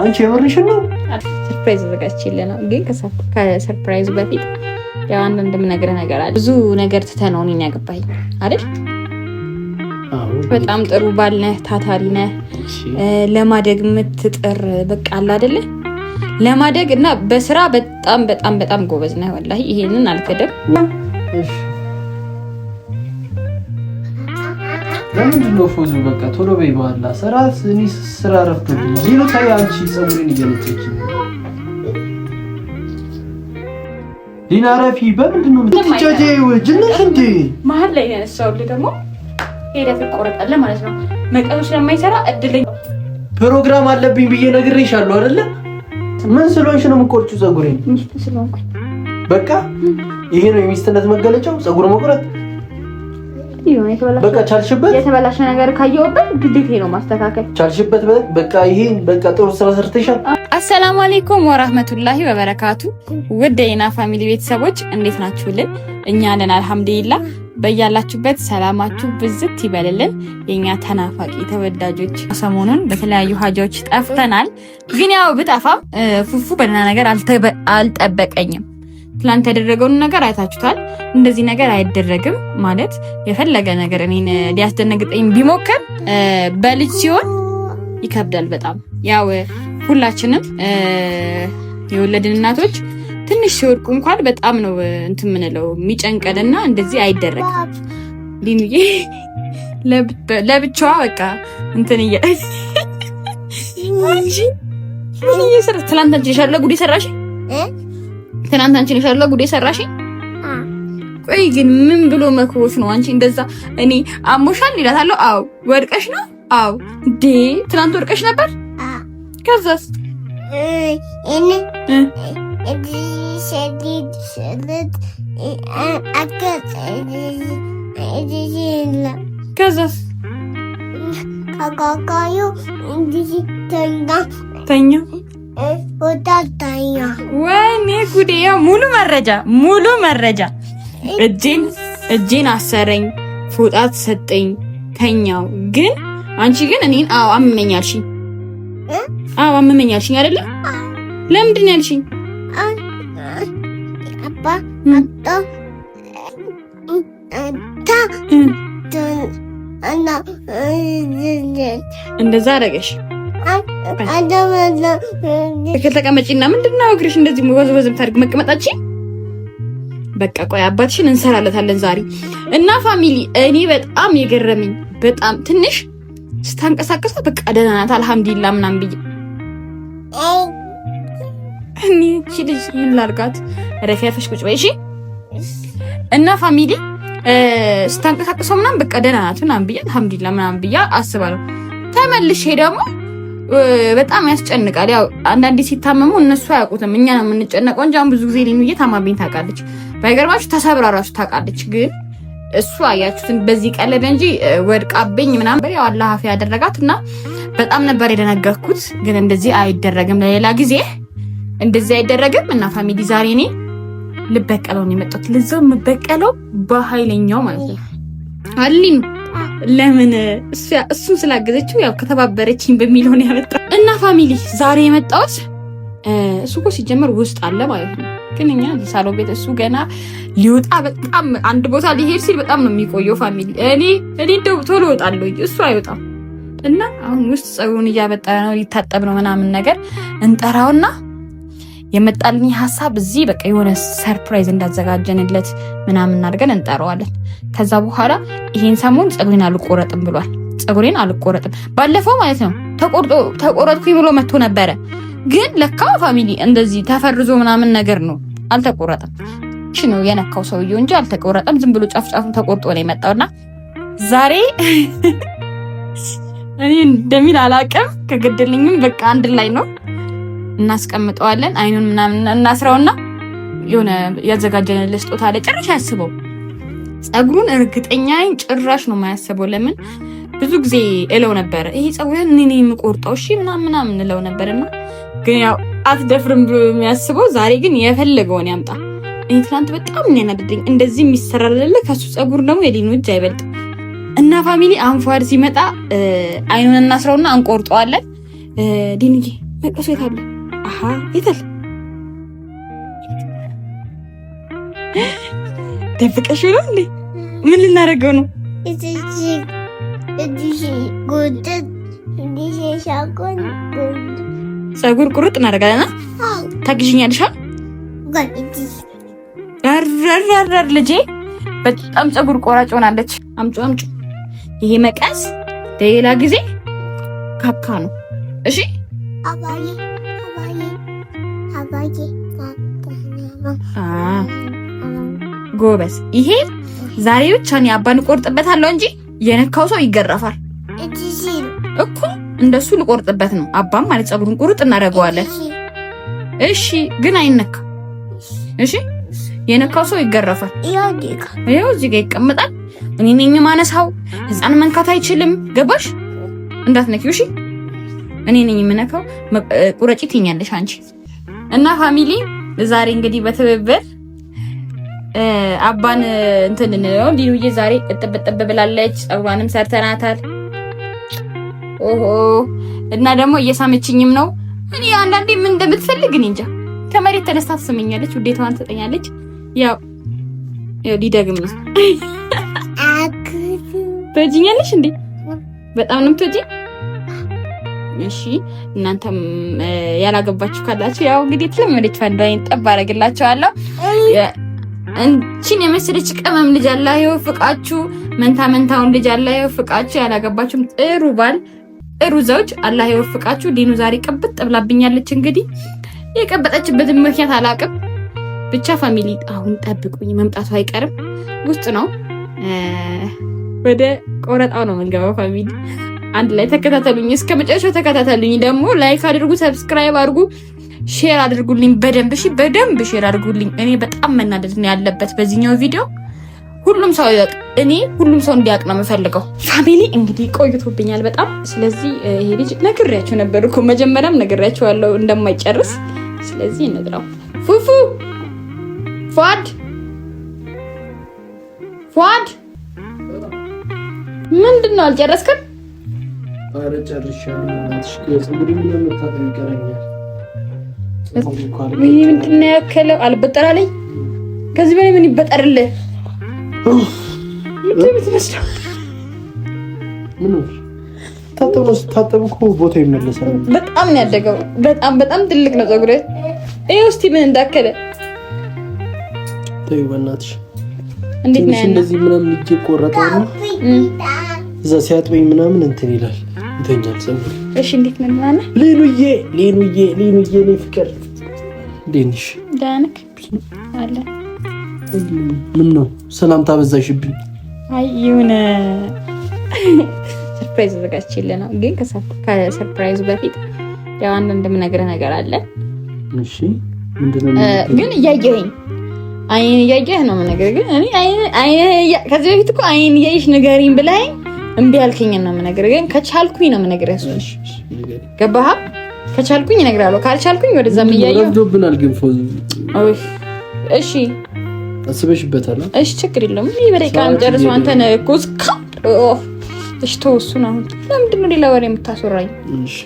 አንቺ የምርሽ ነው? ሰርፕራይዝ ዘጋችልኝ ነው ግን ከሰርፕራይዝ በፊት ያው አንድም ነገር አለ። ብዙ ነገር ትተነው ነው ያገባኝ አይደል? በጣም ጥሩ ባል ነህ፣ ታታሪ ነህ፣ ለማደግ የምትጥር በቃ አለ አይደለ? ለማደግ እና በስራ በጣም በጣም በጣም ጎበዝ ነህ። ወላሂ ይሄንን አልከደም። እሺ ለምንድን ነው ፎዙ? በቃ ቶሎ በይ በኋላ ስራ ረፍቶብኝ ሊሉ ታይ አንቺ ጸጉሬን እየነጨች ሊና ረፊ በምንድን ነው የምትጫጫው? ጅነሽ እንዴ መሀል ላይ ያነሳው ደግሞ ሄደህ ትቆረጣለህ ማለት ነው። መቀኑ ስለማይሰራ እድለኛ ፕሮግራም አለብኝ ብዬ ነግሬሻለሁ አይደለ? ምን ስለሆንሽ ነው የምትቆርጪው ጸጉሬን? ሚስት ስለሆንኩኝ በቃ ይሄ ነው የሚስትነት መገለጫው፣ ጸጉር መቁረጥ። በቃ ቻልሽበት። የተበላሸ ነገር ካየሁበት ግዴታ ነው ማስተካከል። ቻልሽበት። በቃ ይሄ በቃ ጥሩ ስራ ሰርተሻል። አሰላሙ አለይኩም ወራህመቱላሂ ወበረካቱ። ውድ የና ፋሚሊ ቤተሰቦች እንዴት ናችሁልን? እኛ ነን አልሐምዱሊላህ። በያላችሁበት ሰላማችሁ ብዝት ይበልልን። የኛ ተናፋቂ ተወዳጆች ሰሞኑን በተለያዩ ሀጃዎች ጠፍተናል። ግን ያው ብጠፋም ፉፉ በእና ነገር አልጠበቀኝም። ትላንት ያደረገውን ነገር አይታችሁታል። እንደዚህ ነገር አይደረግም ማለት የፈለገ ነገር እኔን ሊያስደነግጠኝ ቢሞክር በልጅ ሲሆን ይከብዳል በጣም። ያው ሁላችንም የወለድን እናቶች ትንሽ ሲወድቁ እንኳን በጣም ነው እንትን ምንለው የሚጨንቀንና እንደዚህ አይደረግም። ሊኑዬ ለብቻዋ በቃ እንትን ምን እየሰራሽ ትላንት አንቺ ነሽ ጉዴ ሰራሽ? ትናንት አንቺ ነሽ ጉዴ ሰራሽ? ቆይ ግን ምን ብሎ መክሮሽ ነው አንቺ እንደዛ? እኔ አሞሻል ይላታለሁ። አዎ ወድቀሽ ነው? አዎ ዴ ትናንት ወድቀሽ ነበር? ከዛስ ከዛስ ካካካዩ እንዲህ ተኛ ወጣታኛ ወይኔ ጉዴ! ሙሉ መረጃ እጄን አሰረኝ፣ ፎጣት ሰጠኝ፣ ተኛው። ግን አንቺ ግን እኔን አመመኛልሽኝ። አመመኛልሽኝ አይደለ? ለምንድን ነው ያልሽኝ? አባ እንደዛ አደረገሽ። ተቀመጪና ምንድነው እግርሽ እንደዚህ ወዝወዝ ታርግ መቀመጣችን? በቃ ቆይ አባትሽን እንሰራለታለን ዛሬ። እና ፋሚሊ እኔ በጣም የገረመኝ በጣም ትንሽ ስታንቀሳቀሳ በቃ ደህና ናት አልሐምዱሊላህ ምናምን ብዬ እኔ እቺ ልጅ ምን ላድርጋት? ረፊያፈሽ ቁጭ በይ እሺ። እና ፋሚሊ ስታንቀሳቀሰው ምናምን በቃ ደህና ናት ምናምን ብዬ አልሐምዱሊላህ ምናምን ብዬ አስባለሁ። ተመልሼ ደግሞ በጣም ያስጨንቃል። ያው አንዳንዴ ሲታመሙ እነሱ አያውቁትም፣ እኛ ነው የምንጨነቀው እንጂ አሁን ብዙ ጊዜ ሊኑዬ ታማብኝ ታውቃለች። ባይገርማችሁ ተሰብራ ራሱ ታውቃለች። ግን እሱ አያችሁትን በዚህ ቀለደ እንጂ ወድቃብኝ ምናምን ያው አላህ አፍ ያደረጋት እና በጣም ነበር የደነገርኩት። ግን እንደዚህ አይደረግም፣ ለሌላ ጊዜ እንደዚህ አይደረግም። እና ፋሚሊ ዛሬ እኔ ልበቀለው ነው የመጣሁት። ለዛው የምበቀለው በኃይለኛው ማለት ነው አሊን ለምን እሱን ስላገዘችው ያው ከተባበረችኝ በሚለው ነው ያመጣው። እና ፋሚሊ ዛሬ የመጣሁት እሱ እኮ ሲጀመር ውስጥ አለ ማለት ነው። ግን እኛ ሳሎን ቤት እሱ ገና ሊወጣ በጣም አንድ ቦታ ሊሄድ ሲል በጣም ነው የሚቆየው ፋሚሊ። እኔ እንደው ቶሎ እወጣለሁ እሱ አይወጣም። እና አሁን ውስጥ ጸጉሩን እያበጠረ ነው ሊታጠብ ነው ምናምን ነገር እንጠራውና የመጣልኝ ሀሳብ እዚህ በቃ የሆነ ሰርፕራይዝ እንዳዘጋጀንለት ምናምን አድርገን እንጠራዋለን። ከዛ በኋላ ይሄን ሰሞን ጸጉሬን አልቆረጥም ብሏል። ጸጉሬን አልቆረጥም ባለፈው ማለት ነው ተቆረጥኩኝ ብሎ መጥቶ ነበረ። ግን ለካ ፋሚሊ እንደዚህ ተፈርዞ ምናምን ነገር ነው አልተቆረጠም። እሺ ነው የነካው ሰውዬው እንጂ አልተቆረጠም። ዝም ብሎ ጫፍጫፉን ተቆርጦ ነው የመጣውና ዛሬ እኔ እንደሚል አላውቅም። ከገደልኝም በቃ አንድ ላይ ነው እናስቀምጠዋለን። አይኑን ምናምን እናስረውና የሆነ ያዘጋጀንለት ስጦታ አለ። ጭራሽ ያስበው ጸጉሩን እርግጠኛ ነኝ ጭራሽ ነው የማያስበው። ለምን ብዙ ጊዜ እለው ነበር ይሄ ጸጉሩን እኔ የምቆርጠው እሺ ምናምን እለው ነበርና ግን ያው አትደፍርም ብሎ የሚያስበው ዛሬ ግን የፈለገውን ያምጣ። እኔ ትናንት በጣም ነው ያናደደኝ። እንደዚህ የሚሰራልለ ከሱ ጸጉር ደግሞ የሊኑ እጅ አይበልጥ። እና ፋሚሊ አንፏር ሲመጣ አይኑን እናስረውና እንቆርጠዋለን። ዲንጂ መቀሱ የት አለ? አሃ የት አለ? ደብቀሽ ነው እንዴ? ምን ልናደርገው ነው? ፀጉር ቁርጥ እናደርጋለን። ታግዥኛለሽ? ዳር ልጄ በጣም ፀጉር ቆራጭ ሆናለች። አምጪ። ይሄ መቀስ ሌላ ጊዜ ካካ ነው። እሺ ጎበዝ። ይሄ ዛሬ ብቻ ነው አባን ቆርጥበታለሁ እንጂ የነካው ሰው ይገረፋል እኮ። እንደሱ ልቆርጥበት ነው አባም ማለት ፀጉሩን ቁርጥ እናደርገዋለን። እሺ ግን አይነካ። እሺ የነካው ሰው ይገረፋል። ይኸው እዚህ ጋር ይቀመጣል። እኔ ነኝ ማነሳው። ህፃን መንካት አይችልም። ገባሽ? እንዳትነኪው። እሺ እኔ ነኝ የምነካው። ቁረጪ ትኛለሽ አንቺ። እና ፋሚሊ ዛሬ እንግዲህ በትብብር አባን እንትን ነው ሊሉዬ ዛሬ እጥብ ብላለች። ፀጉሯንም ሰርተናታል። ኦሆ እና ደግሞ እየሳመችኝም ነው። እኔ አንዳንዴ ምን እንደምትፈልግ እኔ እንጃ። ከመሬት ተነስታ ትስመኛለች፣ ውዴታዋን ትሰጠኛለች። ያው ሊደግም ነው። ትወጂኛለሽ እንዴ? በጣም ነው የምትወጂኝ? እሺ እናንተም ያላገባችሁ ካላችሁ ያው እንግዲህ ተለመደች ፈንዳይን ጠብ አደርግላችኋለሁ። እንቺን የመሰለች ቀመም ልጅ አላህ ይወፍቃችሁ። መንታውን ልጅ አላህ ይወፍቃችሁ። ያላገባችሁም ጥሩ ባል ጥሩ ዘውጅ አላህ ይወፍቃችሁ። ዲኑ ዛሬ ቀብጥ ብላብኛለች። እንግዲህ የቀበጠችበትን ምክንያት አላውቅም። ብቻ ፋሚሊ አሁን ጠብቁኝ፣ መምጣቱ አይቀርም። ውስጥ ነው ወደ ቆረጣው ነው የምንገባው። ፋሚሊ አንድ ላይ ተከታተሉኝ፣ እስከ መጨረሻው ተከታተሉኝ። ደግሞ ላይክ አድርጉ፣ ሰብስክራይብ አድርጉ፣ ሼር አድርጉልኝ። በደንብ እሺ፣ በደንብ ሼር አድርጉልኝ። እኔ በጣም መናደድ ነው ያለበት በዚህኛው ቪዲዮ። ሁሉም ሰው ያውቅ፣ እኔ ሁሉም ሰው እንዲያውቅ ነው የምፈልገው። ፋሚሊ እንግዲህ ቆይቶብኛል በጣም። ስለዚህ ይሄ ልጅ ነግሬያቸው ነበር እኮ መጀመሪያም ነግሬያቸዋለሁ እንደማይጨርስ። ስለዚህ እንጥራው። ፉፉ ፏድ ምንድነው አልጨረስክም? አረ ጨርሻለሁ። ፀጉሬ ምን መታጠብ ይቀረኛል። ምንድነው ያከለው? አልበጠራለኝ። ከዚህ በላይ ምን ይበጠርልህ? ታጠብ እኮ ቦታ ይመለሳል። በጣም ነው ያደገው። በጣም ትልቅ ነው ፀጉሬ። ይኸው እስኪ ምን እንዳከለ ተይው በእናትሽ። እንዴት ነው እንደዚህ ምናምን እጄ ቆረጠው ነው እዛ ሲያጥበኝ ምናምን እንትን ይላል ይተኛል ፀጉሬ። እሺ እንዴት ነው ማለት? ሌኑዬ እኔ ፍቅር እንዴት ነሽ? ደህና ነህ? አለ ምን ነው ሰላምታ በዛሽብኝ? አይ የሆነ ሰርፕራይዝ ዘጋችልኝ ነው፣ ግን ከሰርፕራይዙ በፊት ያው አንድ የምነግርህ ነገር አለ። እሺ ምንድነው? ግን እያየኸኝ አይን እያየህ ነው የምነግርህ። ግን እኔ ከዚህ በፊት እኮ አይን እያየሽ ንገሪኝ ብለኸኝ እምቢ አልከኝ ነው የምነግርህ። ግን ከቻልኩኝ ነው የምነግርህ። እሺ ገባህ? ከቻልኩኝ እነግርሃለሁ፣ ካልቻልኩኝ ወደዛም እያየሁ ረፍዶብናል። ግን ፎዝ እሺ አስበሽበታል? እሺ ችግር የለውም። እኔ በደቂቃ የምጨርሰው አንተ ነህ እኮ እሺ ተወሱን። አሁን ለምንድን ነው ሌላ ወሬ የምታስወራኝ? እሺ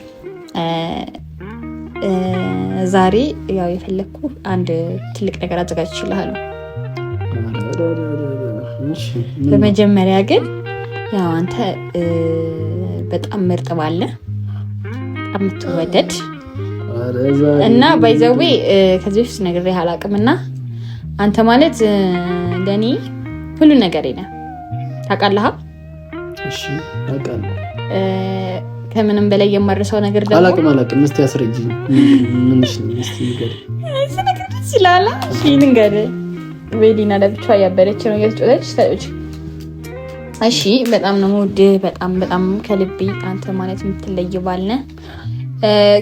ዛሬ ያው የፈለኩ አንድ ትልቅ ነገር አዘጋጅቼልሃለሁ። እሺ በመጀመሪያ ግን ያው አንተ በጣም ምርጥ ባለ በጣም የምትወደድ እና ባይዘዌ ከዚህ በፊት ነግሬህ አላውቅምና አንተ ማለት ለኔ ሁሉ ነገር ነህ። ታውቃለህ? እሺ አውቃለሁ። ከምንም በላይ የማርሰው ነገር ደግሞ አላውቅም። እስቲ አስረጂኝ። ምንሽ ነው? እስቲ ንገሪኝ። ስለዚህ ስላላ እሺ ንገሪኝ። ቤሊና ለብቻዋ ያበረች ነው እየተጫወተች ታዩች። እሺ በጣም ነው የምወድህ፣ በጣም ከልቤ አንተ ማለት የምትለይ ባል ነህ።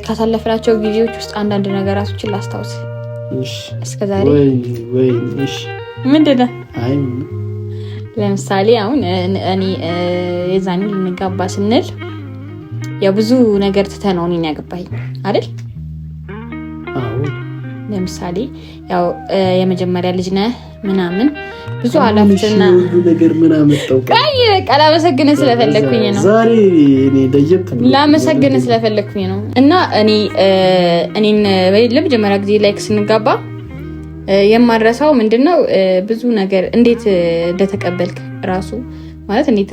ካሳለፍናቸው ጊዜዎች ውስጥ አንዳንድ ነገራቶችን ላስታውስ። እሺ እስከዛሬ ወይ እሺ ምንድነው? አይ ለምሳሌ አሁን እኔ የዛኔ ልንጋባ ስንል የብዙ ነገር ትተነው እኔን ያገባኝ አይደል? አዎ ለምሳሌ ያው የመጀመሪያ ልጅ ነህ ምናምን ብዙ ኃላፊነትና ነገር ምን አመጣው ቃል አመሰግነህ ስለፈለኩኝ ነው ዛሬ እኔ ደየት ላመሰግነህ ስለፈለኩኝ ነው እና እኔን ለመጀመሪያ ጊዜ ላይክ ስንጋባ የማረሳው ምንድነው ብዙ ነገር እንዴት እንደተቀበልክ ራሱ ማለት እንዴት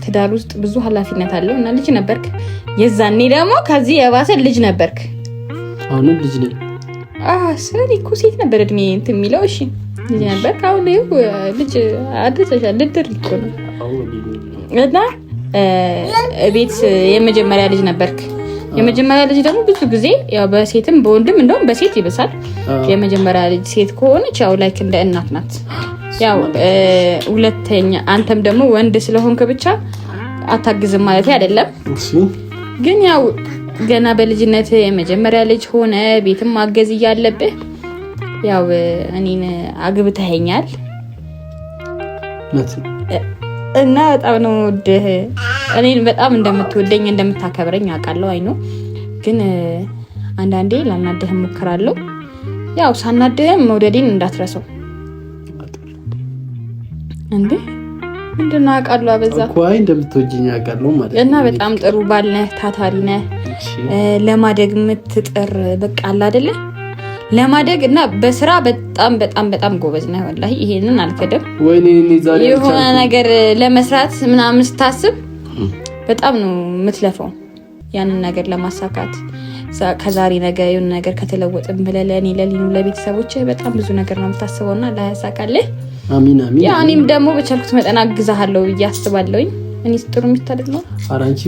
ትዳር ውስጥ ብዙ ኃላፊነት አለው እና ልጅ ነበርክ የዛኔ ደግሞ ከዚህ የባሰ ልጅ ነበርክ አሁንም ልጅ ነኝ ስለዚህ እኮ ሴት ነበር እድሜ እንትን የሚለው እሺ ልጅ ነበርክ አሁን ልጅ አድርሰሻል ልድር እኮ ነው እና ቤት የመጀመሪያ ልጅ ነበርክ የመጀመሪያ ልጅ ደግሞ ብዙ ጊዜ ያው በሴትም በወንድም እንደውም በሴት ይበሳል የመጀመሪያ ልጅ ሴት ከሆነች ያው ላይክ እንደ እናት ናት ያው ሁለተኛ አንተም ደግሞ ወንድ ስለሆንክ ብቻ አታግዝም ማለት አይደለም ግን ያው ገና በልጅነት የመጀመሪያ ልጅ ሆነ ቤትም ማገዝ ያለብህ ያው እኔን አግብተኸኛል እና በጣም ነው ወደህ እኔን በጣም እንደምትወደኝ እንደምታከብረኝ አውቃለሁ አይኖ ግን አንዳንዴ ላናደህ ሞክራለሁ ያው ሳናደህም መውደዴን እንዳትረሳው እንዴ ምንድነው አውቃለሁ አበዛ እኮ አይ እንደምትወጂኝ አውቃለሁ ማለት እና በጣም ጥሩ ባል ነህ ታታሪ ነህ ለማደግ የምትጥር በቃ አለ አይደለ ለማደግ እና በስራ በጣም በጣም በጣም ጎበዝ ነህ ወላሂ ይሄንን አልከደም ወይኔ እኔ ዛሬ የሆነ ነገር ለመስራት ምናምን ስታስብ በጣም ነው የምትለፈው ያንን ነገር ለማሳካት ከዛሬ ነገ የሆነ ነገር ከተለወጥም ብለህ ለእኔ ለሊኑ ለቤተሰቦች በጣም ብዙ ነገር ነው የምታስበውና ላያሳካልህ አሚን አሚን ያ እኔም ደግሞ በቻልኩት መጠን አግዛለሁ ብዬ አስባለሁኝ እኔ ጥሩ የሚታደግ ነው አራንቺ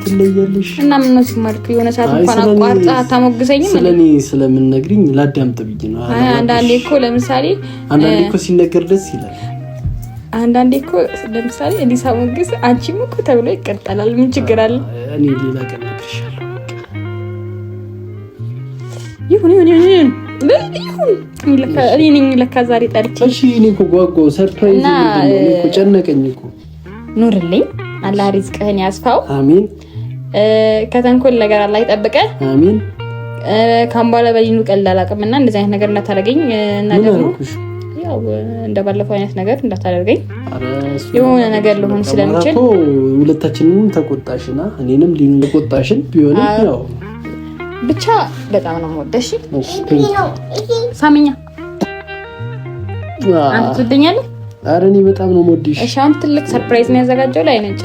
ትለያለሽ እና ምን ነው ማለት የሆነ ሰዓት እንኳን አቋርጣ ታሞግዘኝም ስለኔ ስለምንነግሪኝ ላዳምጥ ብዬ ነው አንዳንዴ እኮ ለምሳሌ አንዳንዴ እኮ ሲነገር ደስ ይላል አንዳንዴ እኮ ለምሳሌ እኔ ሳሞግዝ አንቺም እኮ ተብሎ ይቀርጣላል ምን ችግር አለ እኔ ሌላ ቀን ነግርሻለሁ ይሁን እኔ ለካ ዛሬ ጠርቼ እሺ እኔ እኮ ጓጓው ሰርፕራይዝ ነው እኔ እኮ ጨነቀኝ እኮ ኑርልኝ አላህ ሪዝቅህን ያስፋው አሚን ከተንኮል ነገር አላህ ይጠብቀህ አሚን ካምባላ በሊኑ ቀላል አቅምና እንደዚህ አይነት ነገር እንዳታደርገኝ እና ደግሞ ያው እንደባለፈው አይነት ነገር እንዳታደርገኝ የሆነ ነገር ልሆን ስለምችል ሁለታችንንም ተቆጣሽና እኔንም ሊኑ ተቆጣሽን ቢሆን ያው ብቻ በጣም ነው የምወደሽ ሳሚኛ አንተ ትወደኛለህ ኧረ እኔ በጣም ነው የምወድሽ እሺ አሁን ትልቅ ሰርፕራይዝ ነው ያዘጋጀው ላይ ነጭ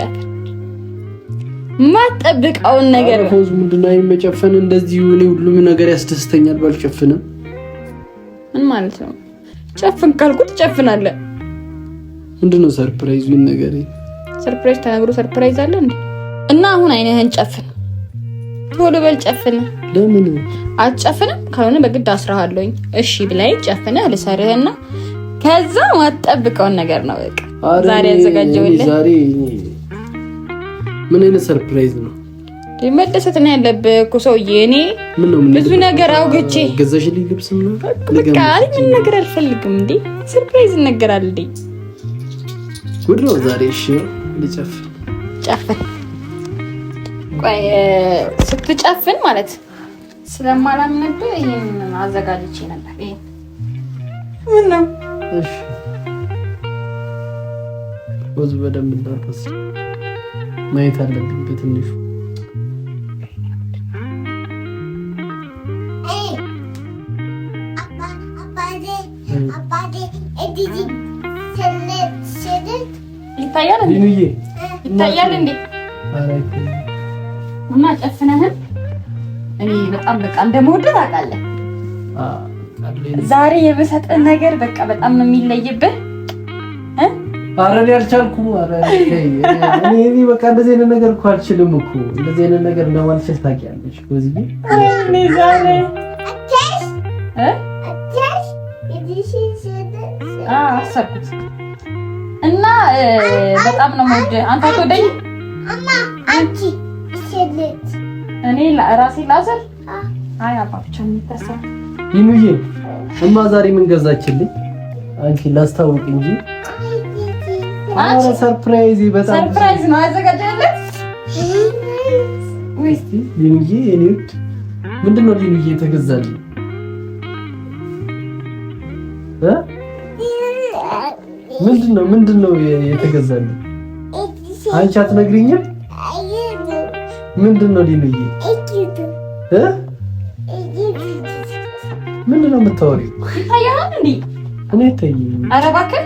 ማጠብቀውን ነገር ፎዝ ምንድነው የመጨፈን እንደዚህ እኔ ሁሉም ነገር ያስደስተኛል ባልጨፍንም ምን ማለት ነው ጨፍን ካልኩት ጨፍናለህ ምንድነው ሰርፕራይዝ ምን ነገር ሰርፕራይዝ ተናግሮ ሰርፕራይዝ አለ እንዴ እና አሁን አይነህን ጨፍን ቶሎ በል ጨፍን ለምን አትጨፍንም ካልሆነ በግድ አስራሃለሁኝ እሺ ብላይ ጨፍነህ ልሰርህና ከዛ ማጠብቀውን ነገር ነው በቃ ዛሬ ያዘጋጀውልህ ዛሬ ምን አይነት ሰርፕራይዝ ነው መደሰት ነው ያለብህ እኮ ሰውዬ እኔ ብዙ ነገር አውግቼ ገዛሽልኝ ልብስ ነው በቃ ምን ነገር አልፈልግም እንዴ ሰርፕራይዝ እንነገራለን እንዴ ጉድ ነው ዛሬ እሺ ልጨፍን ጨፍን ቆይ ስትጨፍን ማለት ስለማላምንብህ ይሄንን አዘጋጅቼ ነበር ይሄ ምን ነው እሺ ወዝ በደንብ እንዳትረስ ማየት አለብኝ በትንሹ አባቴ እዲጂ ሰለት ይታያል እንዴ ይታያል እንዴ እና ጨፍነህ እኔ በጣም በቃ እንደምወደው ታውቃለህ ዛሬ የበሰጠ ነገር በቃ በጣም ነው የሚለይብህ አረን ያልቻልኩም አረን እኔ በቃ እንደዚህ አይነት ነገር እኮ አልችልም እኮ እንደዚህ አይነት ነገር እንደማልችል ታውቂያለሽ ወዝዬ እኔ ዛሬ አሰብኩት እና በጣም ነው የምወደው አንተ አትወደኝ አንቺ ሰለት እኔ ራሴ ላዘር አይ አባቻ የሚታሰብ ይኑዬ እማ ዛሬ ምን ገዛችልኝ አንቺ ላስታውቅ እንጂ ሰርፕራይዝ በጣም ሰርፕራይዝ ነው ያዘጋጀለት ወይስ ይኑዬ እኔ ምንድነው ይኑዬ ተገዛልኝ ምንድነው የተገዛልኝ? አንቺ አትነግሪኝም? ምንድነው ሊሉዬ? ምንድነው የምታወሪው? ይታያል እንዴ? እኔ አይታየኝም። ኧረ እባክህ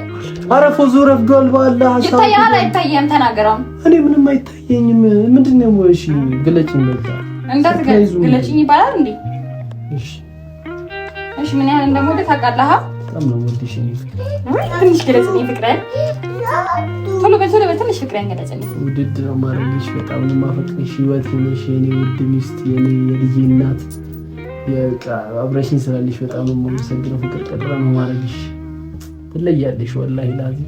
ኧረ ፎዙ ረፍዷል። በአላህ ይታያል አይታየም? ተናገረው። እኔ ምንም አይታየኝም። ምንድነው? እሺ ግለጭኝ። በቃ ግለጭኝ ይባላል እንዴ? እሺ ምን ያህል እንደምወደው ታውቃለህ? በጣም ነው የምወድሽ። ትንሽ ገለጽልኝ ፍቅሬን። ቶሎ በትንሽ ፍቅሬን ገለጽልኝ። ውድድ ነው የማደርግሽ። በጣም ነው የማፈቅርሽ። ህይወቴ ነሽ፣ የኔ ውድ ሚስት፣ የኔ የልጄ እናት። በቃ አብረሽኝ ስላለሽ በጣም ነው የማመሰግነው። ፍቅር ቀጥራ ነው የማደርግሽ። ትለያለሽ ወላሂ ላዚ።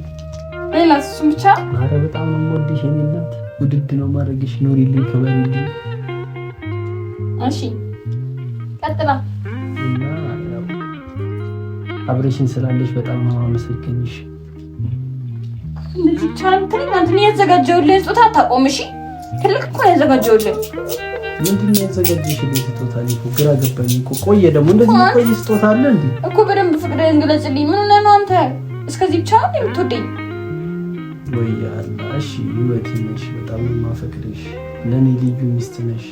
ሌላስ? እሱም ብቻ? ኧረ በጣም ነው የምወድሽ የኔ እናት። ውድድ ነው የማደርግሽ። ኑሪልኝ፣ ክበሪልኝ። እሺ ቀጥላ እና ያው አብረሽኝ ስላለሽ በጣም ነው የማመሰግንሽ። እንደዚህ ቻለም ትልቅ አንተ ነው ያዘጋጀውልህ ስጦታ አታቆም። እሺ ትልቅ እኮ ያዘጋጀውልህ። ምንድን ነው ያዘጋጀሽልኝ ስጦታ? እኮ ግራ ገባኝ እኮ። ቆየ ደግሞ እንደዚህ ቆይ ስጦታ አለ እንዴ? እኮ በደንብ ፍቅርህን ግለጽልኝ። ምን ሆነህ ነው አንተ? እስከዚህ ብቻ ነው የምትወደኝ? ወይ አላ። እሺ ህይወቴ ነሽ፣ በጣም ነው የማፈቅርሽ። ለኔ ልዩ ሚስት ነሽ።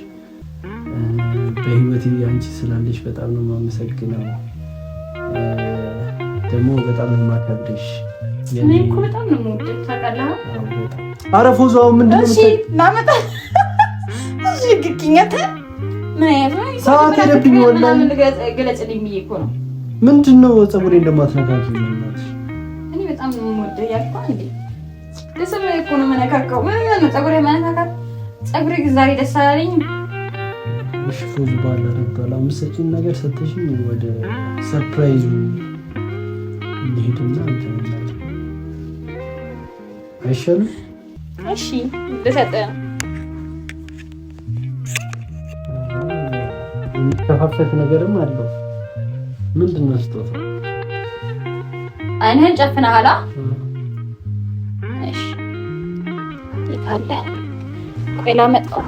በህይወቴ አንቺ ስላለሽ በጣም ነው የማመሰግነው። ደግሞ በጣም ነው የማከብርሽ። እኔ እኮ በጣም ነው የምወደው ታውቃለህ። ኧረ ፎዛው ምንድን ነው? እሺ ናመጣ እሺ ግኪኛት ምን አይነት ሰዓት ሄደብኝ ወላሂ። ገለጽልኝ ብዬሽ እኮ ነው። ምንድን ነው ፀጉሬን እንደማትነካኪ ነው? እኔ በጣም ነው የምወደው ያልኩህ እንዴ። ደስ ብሎኝ እኮ ነው የምነካካው። ምን ነው ፀጉሬን መነካካት? ፀጉሬ ዛሬ ደስ አላለኝም። እሺ ፎዝ ባላ ረዳላ መስጪኝ ነገር ሰጥተሽኝ ወደ ሰርፕራይዝ እንሄድና እንትን አይሻልም? እሺ ልሰጥ የሚከፋፈት ነገርም አለው። ምንድን ነው ስጦታ? አይንህን ጨፍነሃል? እሺ ይታለ ቆይ ላመጣው።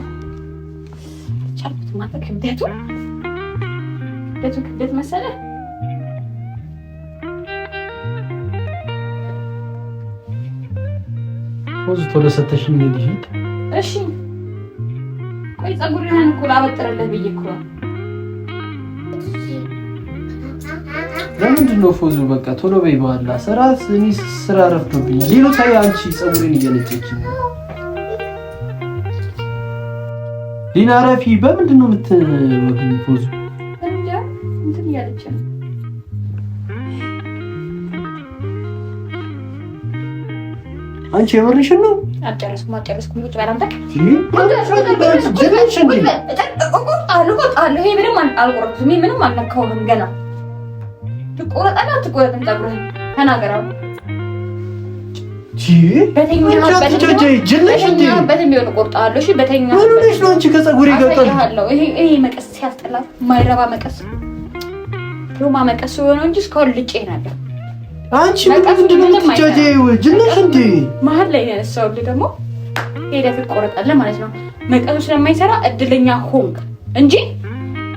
ቻልኩት ማለት ክብደቱ ክብደት መሰለህ? ፎዝ ቶሎ ሰተሽኝ ልሂድ። እሺ ቆይ ፀጉርህን እኮ ላበጥርልህ ብዬሽ እኮ ነው። ለምንድን ነው ፎዙ? በቃ ቶሎ በይ። በኋላ እኔ ስራ ረፍዶብኛል። ሌሎ ታይ አንቺ ፀጉሬን እየነጨችኝ ነው። ሊና ረፊ በምንድን ነው የምትወግኝ? ፎዙ እንትን እያለች ነው። አንቺ የምርሽን ነው? አልጨረስኩም። ቁጭ በል አንተ። ይሄ ምንም አልቆረጥኩም። ምንም አልነካሁም ገና። ትቆረጣለህ አትቆረጥም? ፀጉርህን ተናገር። ይሄ መቀስ ሲያስጠላ የማይረባ መቀስ ሮማ መቀስ ሆኖ እንጂ እስካሁን ልጬ ነበር። አንቺ ምንድን ነው የምትጃጃይው? ጅነሽ እንዴ? መሀል ላይ ያነሳሁልህ ደግሞ ሄደህ ትቆረጣለህ ማለት ነው። መቀሱ ስለማይሰራ እድለኛ ሆንክ እንጂ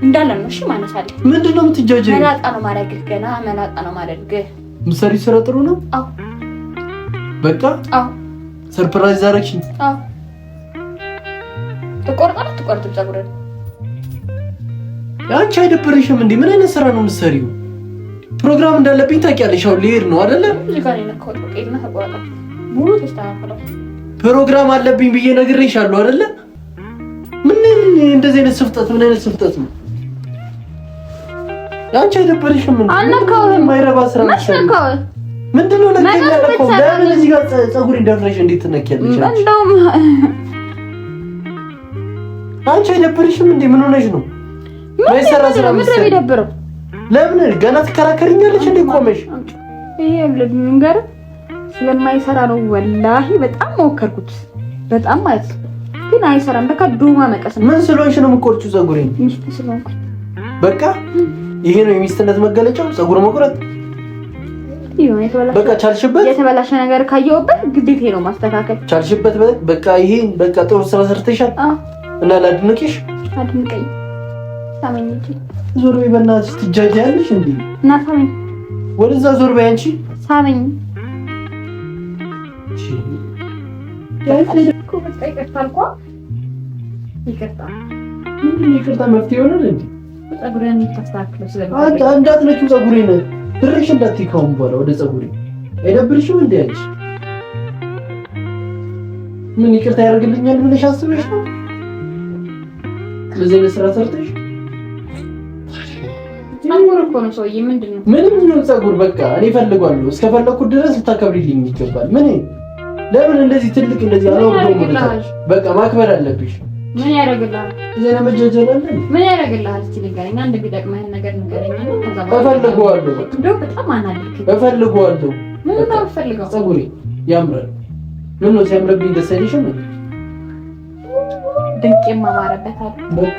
እንዳለ ነው። እሺ ማነሳለህ። ምንድን ነው የምትጃጃይው? መላጣ ነው ማድረግህ። ገና መላጣ ነው ማድረግህ። ምሳሌ ስራ ጥሩ ነው። አዎ በቃ አዎ፣ ሰርፕራይዝ አደረግሽኝ። አዎ ትቆርጣለህ አትቆርጥም ፀጉርህን? አንቺ አይደብርሽም እንዴ? ምን አይነት ስራ ነው የምትሰሪው? ፕሮግራም እንዳለብኝ ታውቂያለሽ። አሁን ልሄድ ነው አይደለ? እዚህ ጋር ነው ከወጣ ተቆረጣ ሙሉ ተስተካክሏል። ፕሮግራም አለብኝ ብዬ ነግሬሻለሁ አይደለ? ምን እንደዚህ አይነት ስፍጠት? ምን አይነት ስፍጠት ነው? አንቺ አይደብርሽም እንዴ? አልነካውም። ማይረባ ስራ ነው። ምንድነው ለምን ያለከው? ለምን እዚህ ጋር ፀጉሬን ደፍረሽ እንዴት ትነኪያለሽ? እንደውም አንቺ አይደብርሽም እንዴ? ምን ሆነሽ ነው? ማይሰራ ስራ ምን ይደብረው? ለምን ገና ትከራከሪኛለሽ እንዴ? ቆመሽ ይሄ ለምንገር ስለማይሰራ ነው። ወላሂ በጣም ሞከርኩት፣ በጣም ማለት ግን አይሰራም። በቃ ዶማ መቀስ ነው። ምን ስለሆንሽ ነው የምቆርጪው ፀጉሬን? ሚስት ስለሆንኩ በቃ ይሄ ነው የሚስትነት መገለጫው፣ ፀጉር መቁረጥ። በቃ ቻልሽበት። የተበላሸ ነገር ካየሁበት ግዴታ ነው ማስተካከል። ቻልሽበት። በቃ ይሄ በቃ ጥሩ ስራ ሰርተሻል እና ላድንቅሽ። አድንቀኝ። ሳመኝ እንጂ ዞር በይ በእናትሽ። ትጃጃያለሽ እንዴ? እና ሳመኝ። ወደዛ ዞር በይ አንቺ። ሳመኝ። ይቅርታ መፍትሄ ይሆናል እንዴ? ፀጉሬን ታስተካክለው እንዳትነኪው ፀጉሬን ድርሽ እንዳትይካውም በኋላ ወደ ፀጉሬ አይደብርሽም እንዴ አንቺ? ምን ይቅርታ ያደርግልኛል ብለሽ አስበሽ ነው? በዚህ ስራ ሰርተሽ ፀጉር እኮ ነው ሰውዬ። ምንድን ነው ምንም ነው ፀጉር። በቃ እኔ እፈልጋለሁ። እስከፈለኩት ድረስ ልታከብሪልኝ ይገባል። ለምን እንደዚህ ትልቅ እንደዚህ አላውቅም። በቃ ማክበር አለብሽ። ምን ያደርግልሃል? ዘና መጃጀላል። ምን ያደርግልሃል? እስኪ ንገረኝ። አንድ ቢጠቅመህ ነገር ንገረኝ። እፈልገዋለሁ። በቃ እንደው በጣም አናድርክ። እፈልገዋለሁ። ምን ነው የምትፈልገው? ፀጉሬ ያምራል። ምን ነው ሲያምርብኝ ደስ አይልሽም? ድንቅ የማማረበታል። በቃ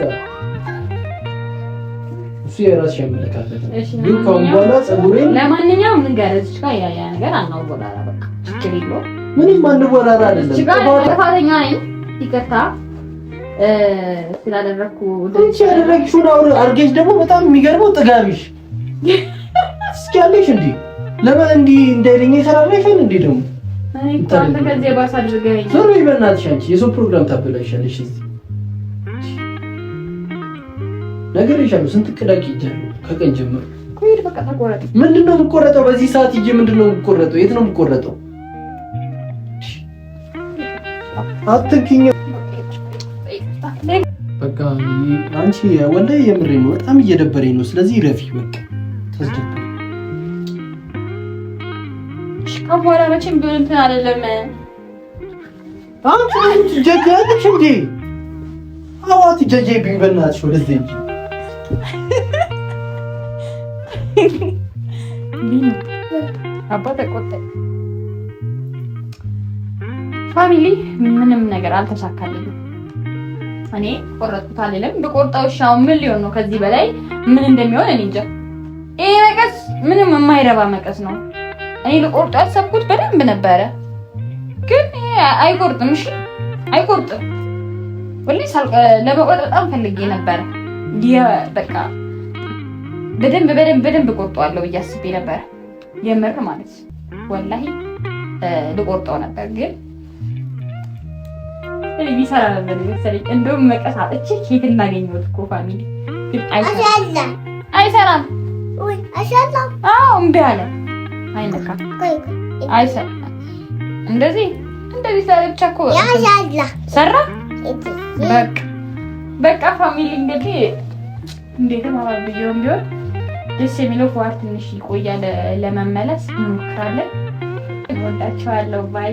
እሱ የራስሽ አመለካከት ነው። ግን ከአሁን በኋላ ፀጉሬን ለማንኛውም ንገረኝ። ጋር ያ ነገር አናወራራ። በቃ ችግር የለውም። ምንም አንወራራ አይደለም። ጥፋተኛ ነኝ። ይቅርታ ስላደረኩ አንቺ ያደረግሽውን አድርገሽ ደግሞ በጣም የሚገርመው ጥጋቢሽ እስኪ ያለሽ እንዴ ለምን እንዲህ እንዳይለኝ ይሰራልሽ እንዴ ደግሞ እኔ ታንተ ከዚህ ባስ አድርገኝ ዞር ይበናትሽ። አንቺ የሰው ፕሮግራም ታበላሻለሽ። እዚህ ነገር ይሻሉ ስንት ቅዳቂ ይጃሉ ከቀን ጀምሮ ኮይድ በቃ ተቆረጠ። ምንድነው የምቆረጠው? በዚህ ሰዓት ይዤ ምንድነው የምቆረጠው? የት ነው የምቆረጠው? አትንኪኝ በቃ አንቺ ወላሂ የምሬ ነው። በጣም እየደበረኝ ነው። ስለዚህ ረፊ በቃ ተስደብ ሽካቦራ መቼም ቢሆን እንትን አይደለም። አንቺ ጀጃለሽ እንዴ? አዋት ጀጀብኝ በእናትሽ ወደዚህ እንጂ አባ ተቆጣ። ፋሚሊ ምንም ነገር አልተሳካልኝም። እኔ ቆረጥኩት አልልም። በቆርጣው ሻው ምን ሊሆን ነው? ከዚህ በላይ ምን እንደሚሆን እኔ እንጃ። ይሄ መቀስ ምንም የማይረባ መቀስ ነው። እኔ ልቆርጦ ያሰብኩት በደንብ ነበረ፣ ግን አይቆርጥም። እሺ አይቆርጥም። ወላሂ ለመቆረጥ በጣም ፈልጌ ነበረ። በቃ በደንብ ቆርጠዋለሁ ብዬ አስቤ ነበረ። የምር ማለት ወላሂ ልቆርጠው ነበር፣ ግን ቢሰራ ነበር መሰለኝ። እንደውም መቀስ አጥቼ ኬት እናገኘሁት እኮ ፋሚሊ። ግን አይሰራም። አዎ እምቢ አለ። አይነካም። አይሰራም። እንደዚህ ብቻ እኮ ሰራ። በቃ ፋሚሊ እንግዲህ እንዴት ማለት ቢሆን ደስ የሚለው ፏር ትንሽ ይቆያል። ለመመለስ እንሞክራለን። እወዳቸዋለሁ። ባይ